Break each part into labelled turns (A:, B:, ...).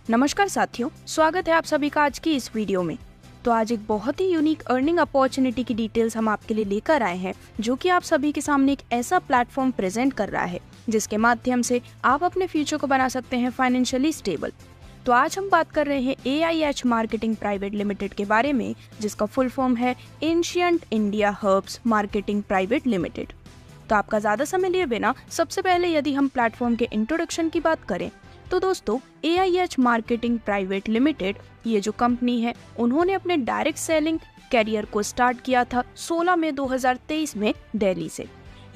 A: नमस्कार साथियों, स्वागत है आप सभी का आज की इस वीडियो में। तो आज एक बहुत ही यूनिक अर्निंग अपॉर्चुनिटी की डिटेल्स हम आपके लिए लेकर आए हैं, जो कि आप सभी के सामने एक ऐसा प्लेटफॉर्म प्रेजेंट कर रहा है जिसके माध्यम से आप अपने फ्यूचर को बना सकते हैं फाइनेंशियली स्टेबल। तो आज हम बात कर रहे हैं AIH मार्केटिंग प्राइवेट लिमिटेड के बारे में, जिसका फुल फॉर्म है ancient India herbs marketing private limited. तो आपका ज़्यादा समय लिए बिना सबसे पहले यदि हम प्लेटफॉर्म के इंट्रोडक्शन की बात करें तो दोस्तों, AIH मार्केटिंग प्राइवेट लिमिटेड ये जो कंपनी है, उन्होंने अपने डायरेक्ट सेलिंग कैरियर को स्टार्ट किया था 16 मई 2023 में दिल्ली से।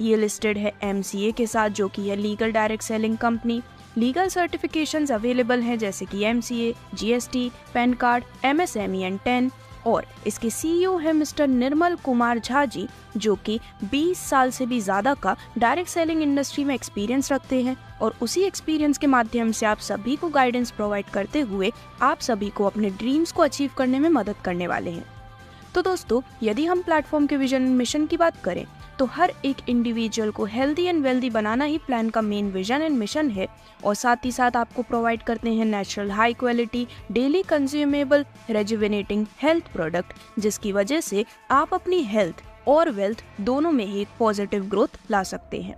A: ये लिस्टेड है MCA के साथ, जो कि है legal direct selling company. Legal certifications available हैं जैसे कि MCA, GST, pan card, MSME and 10। और इसके CEO है मिस्टर निर्मल कुमार झा जी, जो कि 20 साल से भी ज़्यादा का डायरेक्ट सेलिंग इंडस्ट्री में एक्सपीरियंस रखते हैं और उसी एक्सपीरियंस के माध्यम से आप सभी को गाइडेंस प्रोवाइड करते हुए आप सभी को अपने ड्रीम्स को अचीव करने में मदद करने वाले हैं। तो दोस्तों, यदि हम प्लेटफॉर्म के विजन एंड मिशन की बात करें तो हर एक इंडिविजुअल को हेल्दी एंड वेल्दी बनाना ही प्लान का मेन विजन एंड मिशन है। और साथ ही साथ आपको प्रोवाइड करते हैं natural high quality daily consumable rejuvenating health product, जिसकी वजह से आप अपनी हेल्थ और वेल्थ दोनों में ही एक पॉजिटिव ग्रोथ ला सकते हैं।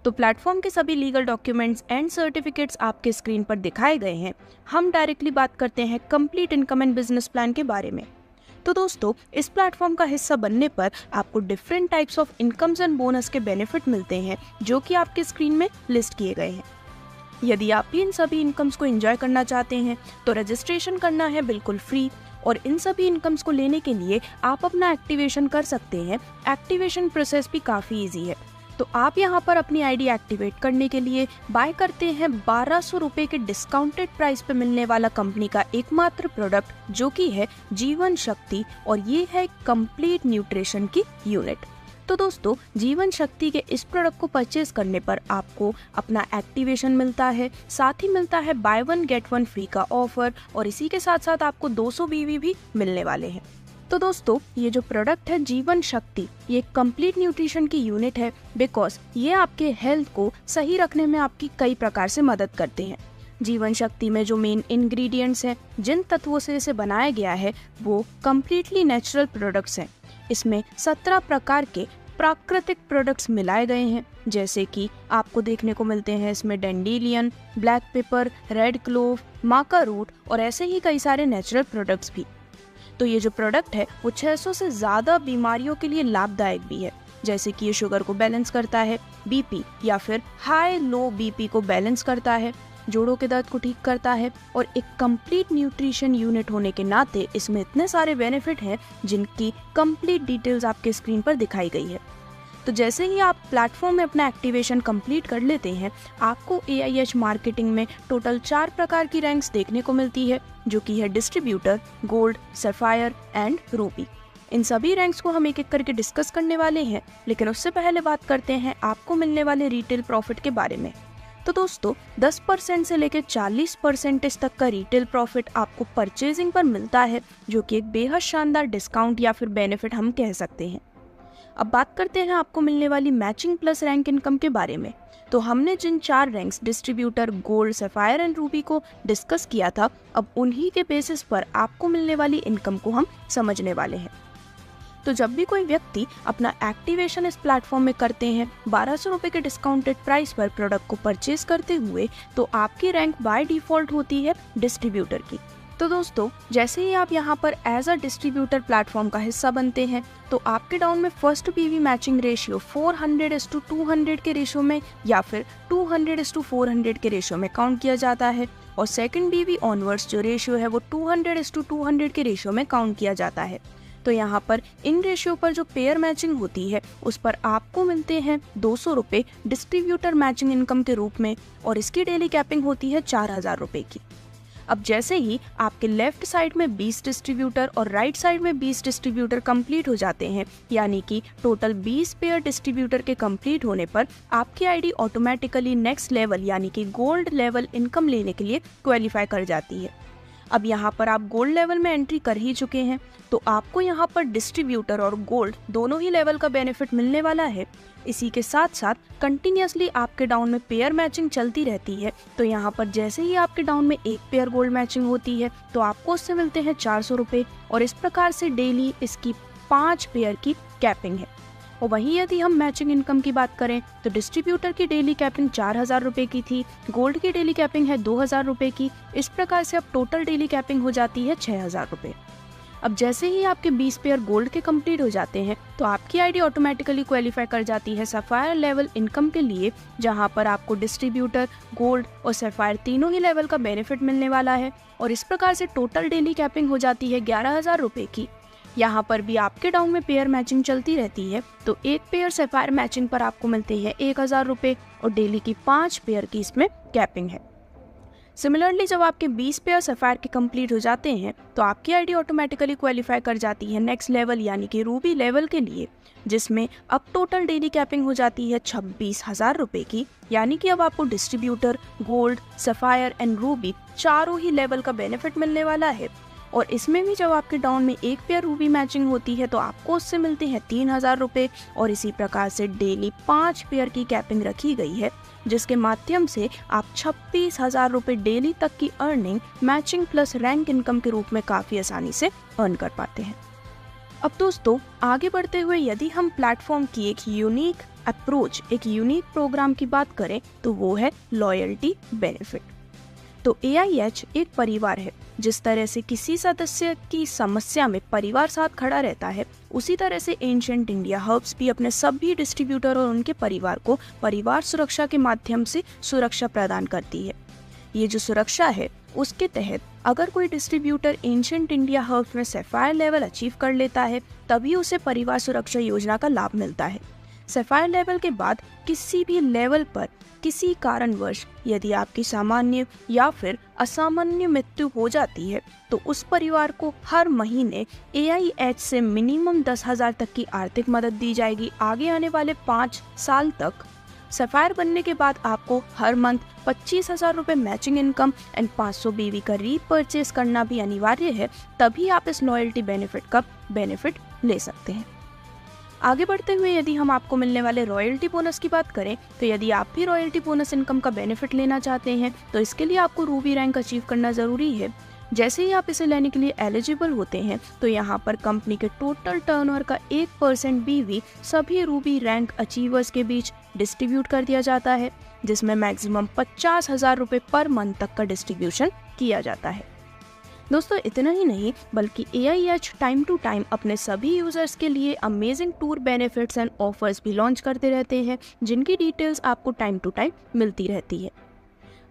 A: तो प्लेटफॉर्म के सभी लीगल डॉक्यूमेंट्स एंड सर्टिफिकेट्स आपके स्क्रीन पर दिखाए गए हैं। हम डायरेक्टली बात करते हैं complete income and business plan के बारे में। तो दोस्तों, इस प्लेटफॉर्म का हिस्सा बनने पर आपको different types of incomes and bonus के बेनिफिट मिलते हैं, जो कि आपके स्क्रीन में लिस्ट किए गए हैं। यदि आप भी इन सभी इनकम्स को एंजॉय करना चाहते हैं तो रजिस्ट्रेशन करना है बिल्कुल फ्री, और इन सभी इनकम्स को लेने के लिए आप अपना एक्टिवेशन कर सकते हैं। एक्टिवेशन प्रोसेस भी काफ़ी ईजी है। तो आप यहाँ पर अपनी आईडी एक्टिवेट करने के लिए बाय करते हैं 1200 रुपये के डिस्काउंटेड प्राइस पे मिलने वाला कंपनी का एकमात्र प्रोडक्ट, जो कि है जीवन शक्ति, और ये है कंप्लीट न्यूट्रिशन की यूनिट। तो दोस्तों, जीवन शक्ति के इस प्रोडक्ट को परचेज करने पर आपको अपना एक्टिवेशन मिलता है, साथ ही मिलता है by one get one free का ऑफर, और इसी के साथ साथ आपको 200 BV भी मिलने वाले हैं। तो दोस्तों, ये जो प्रोडक्ट है जीवन शक्ति, ये कंप्लीट न्यूट्रिशन की यूनिट है, बिकॉज ये आपके हेल्थ को सही रखने में आपकी कई प्रकार से मदद करते हैं। जीवन शक्ति में जो मेन इंग्रेडिएंट्स हैं, जिन तत्वों से इसे बनाया गया है, वो कम्प्लीटली नेचुरल प्रोडक्ट्स हैं। इसमें 17 प्रकार के प्राकृतिक प्रोडक्ट्स मिलाए गए हैं, जैसे कि आपको देखने को मिलते हैं इसमें dandelion, black pepper, red clove, maca root और ऐसे ही कई सारे नेचुरल प्रोडक्ट्स भी। तो ये जो प्रोडक्ट है वो 600 से ज़्यादा बीमारियों के लिए लाभदायक भी है, जैसे कि ये शुगर को बैलेंस करता है, BP या फिर हाई लो BP को बैलेंस करता है, जोड़ों के दर्द को ठीक करता है, और एक कंप्लीट न्यूट्रिशन यूनिट होने के नाते इसमें इतने सारे बेनिफिट हैं जिनकी कंप्लीट डिटेल्स आपके स्क्रीन पर दिखाई गई है। तो जैसे ही आप प्लेटफॉर्म में अपना एक्टिवेशन कंप्लीट कर लेते हैं, आपको AIH मार्केटिंग में टोटल 4 प्रकार की रैंक्स देखने को मिलती है, जो कि है distributor, gold, sapphire and ruby. इन सभी रैंक्स को हम एक एक करके डिस्कस करने वाले हैं, लेकिन उससे पहले बात करते हैं आपको मिलने वाले रिटेल प्रॉफिट के बारे में। तो दोस्तों, 10% से लेकर 40% तक का रिटेल प्रॉफिट आपको परचेजिंग पर मिलता है, जो कि एक बेहद शानदार डिस्काउंट या फिर बेनिफिट हम कह सकते हैं। अब बात करते हैं आपको मिलने वाली मैचिंग प्लस रैंक इनकम के बारे में। तो हमने जिन 4 ranks distributor, gold, sapphire and Ruby को डिस्कस किया था, अब उन्हीं के बेसिस पर आपको मिलने वाली इनकम को हम समझने वाले हैं। तो जब भी कोई व्यक्ति अपना एक्टिवेशन इस प्लेटफॉर्म में करते हैं 1200 रुपये के डिस्काउंटेड प्राइस पर प्रोडक्ट को परचेज करते हुए, तो आपकी रैंक बाय डिफॉल्ट होती है डिस्ट्रीब्यूटर की। तो दोस्तों, जैसे ही आप यहाँ पर एज अ डिस्ट्रीब्यूटर प्लेटफॉर्म का हिस्सा बनते हैं, तो आपके डाउन में फर्स्ट PV मैचिंग रेशियो 400:200 के रेशियो में या फिर 200:400 के रेशियो में काउंट किया जाता है, और सेकंड BV ऑनवर्ड्स जो रेशियो है वो 200:200 के रेशियो में काउंट किया जाता है। तो यहाँ पर इन रेशियो पर जो पेयर मैचिंग होती है उस पर आपको मिलते हैं 200 रुपये डिस्ट्रीब्यूटर मैचिंग इनकम के रूप में, और इसकी डेली कैपिंग होती है 4000 रुपये की। अब जैसे ही आपके लेफ्ट साइड में 20 डिस्ट्रीब्यूटर और राइट साइड में 20 डिस्ट्रीब्यूटर कंप्लीट हो जाते हैं, यानी कि टोटल 20 पेयर डिस्ट्रीब्यूटर के कंप्लीट होने पर आपकी आईडी ऑटोमेटिकली नेक्स्ट लेवल यानी कि गोल्ड लेवल इनकम लेने के लिए क्वालिफाई कर जाती है। अब यहाँ पर आप गोल्ड लेवल में एंट्री कर ही चुके हैं, तो आपको यहाँ पर डिस्ट्रीब्यूटर और गोल्ड दोनों ही लेवल का बेनिफिट मिलने वाला है। इसी के साथ साथ कंटिन्यूसली आपके डाउन में पेयर मैचिंग चलती रहती है, तो यहाँ पर जैसे ही आपके डाउन में एक पेयर गोल्ड मैचिंग होती है तो आपको उससे मिलते हैं 400 रुपये, और इस प्रकार से डेली इसकी 5 पेयर की कैपिंग है। और वहीं यदि हम मैचिंग इनकम की बात करें तो डिस्ट्रीब्यूटर की डेली कैपिंग 4000 रुपये की थी, गोल्ड की डेली कैपिंग है 2000 रुपये की। इस प्रकार से अब टोटल डेली कैपिंग हो जाती है 6000 रुपये। अब जैसे ही आपके 20 पेयर गोल्ड के कंप्लीट हो जाते हैं तो आपकी आईडी ऑटोमेटिकली क्वालिफाई कर जाती है सैफायर लेवल इनकम के लिए, जहां पर आपको डिस्ट्रीब्यूटर, गोल्ड और सैफायर तीनों ही लेवल का बेनिफिट मिलने वाला है। और इस प्रकार से टोटल डेली कैपिंग हो जाती है 11000 रुपये की। यहाँ पर भी आपके डाउन में पेयर मैचिंग चलती रहती है, तो एक पेयर सैफायर मैचिंग पर आपको मिलते हैं 1000 रुपये और डेली की 5 पेयर की इसमें कैपिंग है। सिमिलरली जब आपके 20 पेयर सैफायर के कंप्लीट हो जाते हैं तो आपकी आईडी ऑटोमेटिकली क्वालिफाई कर जाती है नेक्स्ट लेवल यानी कि रूबी लेवल के लिए, जिसमें अब टोटल डेली कैपिंग हो जाती है 26,000 रुपये की। यानी कि अब आपको distributor, gold, sapphire and Ruby चारों ही लेवल का बेनिफिट मिलने वाला है। और इसमें भी जब आपके डाउन में एक पेयर रूबी मैचिंग होती है तो आपको उससे मिलते हैं 3000 रुपये, और इसी प्रकार से डेली 5 पेयर की कैपिंग रखी गई है, जिसके माध्यम से आप 26,000 रुपये डेली तक की earning matching plus rank income के रूप में काफ़ी आसानी से अर्न कर पाते हैं। अब दोस्तों आगे बढ़ते हुए यदि हम प्लेटफॉर्म की एक यूनिक अप्रोच, एक यूनिक प्रोग्राम की बात करें तो वो है लॉयल्टी बेनिफिट। तो AIH एक परिवार है। जिस तरह से किसी सदस्य की समस्या में परिवार साथ खड़ा रहता है, उसी तरह से एंशिएंट इंडिया हर्ब्स भी अपने सभी डिस्ट्रीब्यूटर और उनके परिवार को परिवार सुरक्षा के माध्यम से सुरक्षा प्रदान करती है। ये जो सुरक्षा है उसके तहत अगर कोई डिस्ट्रीब्यूटर एंशिएंट इंडिया हर्ब्स में सैफायर लेवल अचीव कर लेता है तभी उसे परिवार सुरक्षा योजना का लाभ मिलता है। सैफायर लेवल के बाद किसी भी लेवल पर किसी कारणवश यदि आपकी सामान्य या फिर असामान्य मृत्यु हो जाती है तो उस परिवार को हर महीने AIH से मिनिमम 10,000 तक की आर्थिक मदद दी जाएगी आगे आने वाले 5 साल तक। सैफायर बनने के बाद आपको हर मंथ 25,000 रुपये मैचिंग इनकम एंड 500 BV का रीपरचेज करना भी अनिवार्य है, तभी आप इस लॉयल्टी बेनिफिट का बेनिफिट ले सकते हैं। आगे बढ़ते हुए यदि हम आपको मिलने वाले रॉयल्टी बोनस की बात करें तो यदि आप भी रॉयल्टी बोनस इनकम का बेनिफिट लेना चाहते हैं तो इसके लिए आपको रूबी रैंक अचीव करना ज़रूरी है। जैसे ही आप इसे लेने के लिए एलिजिबल होते हैं तो यहाँ पर कंपनी के टोटल टर्नओवर का 1% BV सभी रूबी रैंक अचीवर्स के बीच डिस्ट्रीब्यूट कर दिया जाता है, जिसमें मैक्सिमम 50,000 रुपये पर मंथ तक का डिस्ट्रीब्यूशन किया जाता है। दोस्तों इतना ही नहीं बल्कि AIH टाइम टू टाइम अपने सभी यूजर्स के लिए amazing tour benefits and offers भी लॉन्च करते रहते हैं, जिनकी डिटेल्स आपको टाइम टू टाइम मिलती रहती है।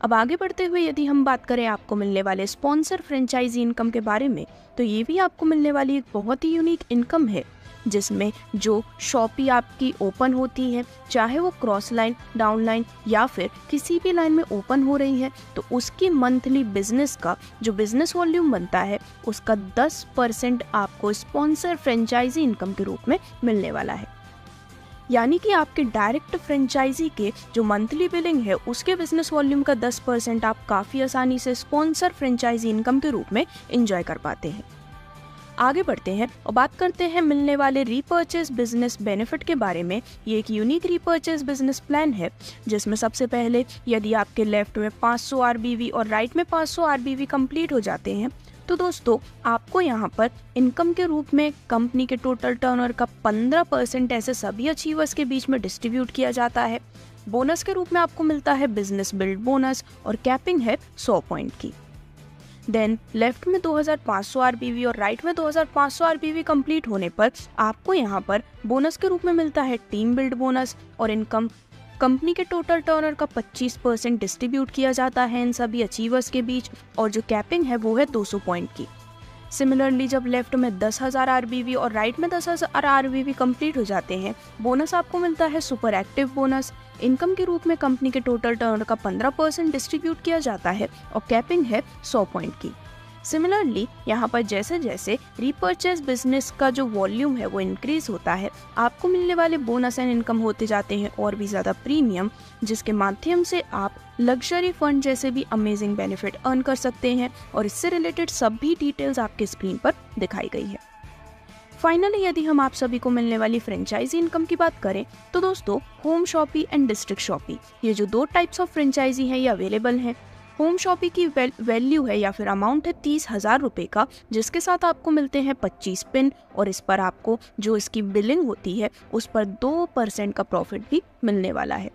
A: अब आगे बढ़ते हुए यदि हम बात करें आपको मिलने वाले स्पॉन्सर फ्रेंचाइजी इनकम के बारे में, तो ये भी आपको मिलने वाली एक बहुत ही यूनिक इनकम है, जिसमें जो शॉपी आपकी ओपन होती है, चाहे वो क्रॉस लाइन, डाउन लाइन या फिर किसी भी लाइन में ओपन हो रही है, तो उसकी मंथली बिजनेस का जो बिजनेस वॉल्यूम बनता है उसका 10% आपको स्पॉन्सर फ्रेंचाइजी इनकम के रूप में मिलने वाला है। यानी कि आपके डायरेक्ट फ्रेंचाइजी के जो मंथली बिलिंग है उसके बिजनेस वॉल्यूम का 10% आप काफ़ी आसानी से स्पॉन्सर फ्रेंचाइजी इनकम के रूप में एंजॉय कर पाते हैं। आगे बढ़ते हैं और बात करते हैं मिलने वाले रीपर्चेज बिजनेस बेनिफिट के बारे में। ये एक यूनिक रीपर्चेज बिजनेस प्लान है, जिसमें सबसे पहले यदि आपके लेफ्ट में 500 RBV और राइट में 500 RBV कंप्लीट हो जाते हैं तो दोस्तों आपको यहाँ पर इनकम के रूप में कंपनी के टोटल टर्नओवर का 15% ऐसे सभी अचीवर्स के बीच में डिस्ट्रीब्यूट किया जाता है। बोनस के रूप में आपको मिलता है बिजनेस बिल्ड बोनस और कैपिंग है 100 पॉइंट की। देन लेफ्ट में 2500 RBV और राइट में 2500 RBV कंप्लीट होने पर आपको यहाँ पर बोनस के रूप में मिलता है टीम बिल्ड बोनस और इनकम कंपनी के टोटल टर्नओवर का 25% डिस्ट्रीब्यूट किया जाता है इन सभी अचीवर्स के बीच, और जो कैपिंग है वो है 200 पॉइंट की। सिमिलरली जब लेफ्ट में 10,000 RBV और राइट में 10,000 RBV कंप्लीट हो जाते हैं, बोनस आपको मिलता है सुपर एक्टिव बोनस। इनकम के रूप में कंपनी के टोटल टर्नओवर का 15% डिस्ट्रीब्यूट किया जाता है और कैपिंग है 100 पॉइंट की। सिमिलरली यहाँ पर जैसे जैसे रीपर्चेज बिजनेस का जो वॉल्यूम है वो इंक्रीज होता है, आपको मिलने वाले बोनस एंड इनकम होते जाते हैं और भी ज़्यादा प्रीमियम, जिसके माध्यम से आप लग्जरी फंड जैसे भी अमेजिंग बेनिफिट अर्न कर सकते हैं। और इससे रिलेटेड सभी डिटेल्स आपके स्क्रीन पर दिखाई गई है। फाइनली यदि हम आप सभी को मिलने वाली फ्रेंचाइजी इनकम की बात करें तो दोस्तों home shoppe and district shoppe, ये जो 2 टाइप्स ऑफ फ्रेंचाइजी हैं ये अवेलेबल हैं। होम शॉपी की वैल्यू है या फिर अमाउंट है 30,000 रुपये का, जिसके साथ आपको मिलते हैं 25 पिन और इस पर आपको जो इसकी बिलिंग होती है उस पर 2% का प्रॉफिट भी मिलने वाला है।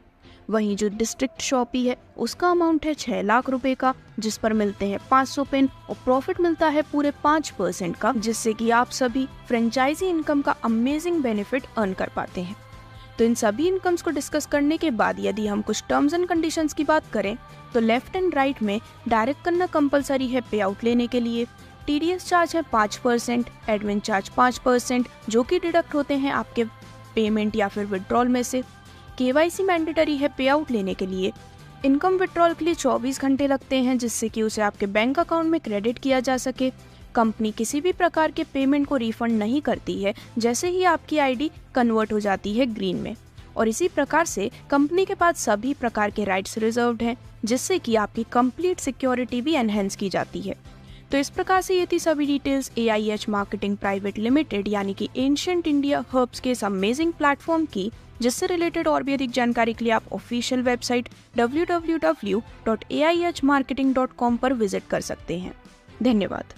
A: वहीं जो डिस्ट्रिक्ट शॉपी है उसका अमाउंट है 6 लाख रुपए का, जिस पर मिलते हैं 500 पिन और प्रॉफिट मिलता है पूरे 5% का, जिससे कि आप सभी फ्रेंचाइजी इनकम का अमेजिंग बेनिफिट अर्न कर पाते हैं। तो इन सभी इनकम्स को डिस्कस करने के बाद यदि हम कुछ टर्म्स एंड कंडीशंस की बात करें तो लेफ्ट एंड राइट में डायरेक्ट करना कंपलसरी है पे आउट लेने के लिए। TDS चार्ज है 5%, एडमिन चार्ज 5% जो कि डिडक्ट होते हैं आपके पेमेंट या फिर विड्रॉल में से। KYC मैंडेटरी है पे आउट लेने के लिए। इनकम विड्रॉल के लिए 24 घंटे लगते हैं, जिससे कि उसे आपके बैंक अकाउंट में क्रेडिट किया जा सके। कंपनी किसी भी प्रकार के पेमेंट को रिफंड नहीं करती है जैसे ही आपकी ID कन्वर्ट हो जाती है ग्रीन में। और इसी प्रकार से कंपनी के पास सभी प्रकार के राइट्स रिजर्व्ड हैं, जिससे कि आपकी कंप्लीट सिक्योरिटी भी एनहेंस की जाती है। तो इस प्रकार से ये थी सभी details AIH marketing private limited यानी कि एंशिएंट इंडिया हर्ब्स के इस अमेजिंग प्लेटफॉर्म की, जिससे रिलेटेड और भी अधिक जानकारी के लिए आप ऑफिशियल वेबसाइट www.aihmarketing.com पर विजिट कर सकते हैं। धन्यवाद।